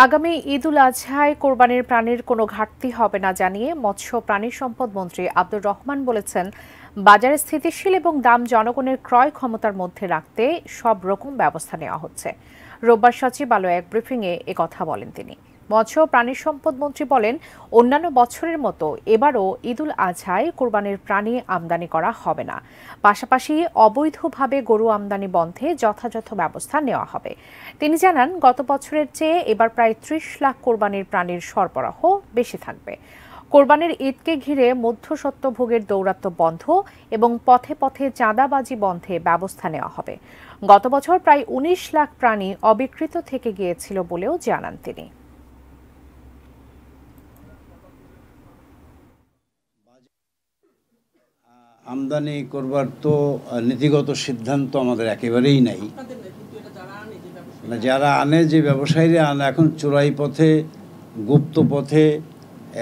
আগামী ঈদুল আজহায় কোরবানির প্রাণীর কোনো ঘাটতি হবে না জানিয়ে মৎস্য প্রাণী সম্পদ মন্ত্রী আব্দুর রহমান বলেছেন, বাজারে স্থিতিশীল এবং দাম জনগণের ক্রয় ক্ষমতার মধ্যে রাখতে সব রকম ব্যবস্থা নেওয়া হচ্ছে। রোববার সচিবালয়ে এক ব্রিফিংয়ে একথা বলেন তিনি। মৎস্য প্রাণী সম্পদ মন্ত্রী বলেন, অন্যান্য বছরের মতো এবারও ঈদুল আজহায় কোরবানির প্রাণী আমদানি করা হবে না। পাশাপাশি অবৈধভাবে গরু আমদানি বন্ধে যথাযথ ব্যবস্থা নেওয়া হবে। তিনি জানান, গত বছরের চেয়ে এবার প্রায় ৩০ লাখ কোরবানির প্রাণীর সরবরাহ বেশি থাকবে। কোরবানির ঈদকে ঘিরে মধ্যস্বত্বভোগের দৌরাত্ম্য বন্ধ এবং পথে পথে চাঁদাবাজি বন্ধে ব্যবস্থা নেওয়া হবে। গত বছর প্রায় ১৯ লাখ প্রাণী অবিক্রিত থেকে গিয়েছিল বলেও জানান তিনি। আমদানি করবার তো নীতিগত সিদ্ধান্ত আমাদের একেবারেই নাই। যারা আনে, যে ব্যবসায়ীরা আনে, এখন চোরাই পথে, গুপ্ত পথে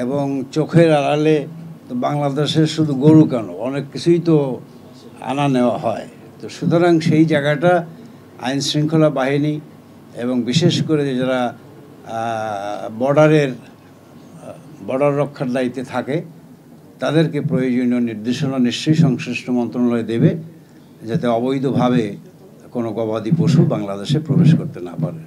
এবং চোখের আড়ালে, তো বাংলাদেশের শুধু গরু কেন, অনেক কিছুই তো আনা নেওয়া হয়। তো সুতরাং সেই জায়গাটা আইন শৃঙ্খলা বাহিনী এবং বিশেষ করে যারা বর্ডার রক্ষার দায়িত্বে থাকে তাদেরকে প্রয়োজনীয় নির্দেশনা নিশ্চয়ই সংশ্লিষ্ট মন্ত্রণালয় দেবে, যাতে অবৈধভাবে কোনো গবাদি পশু বাংলাদেশে প্রবেশ করতে না পারে।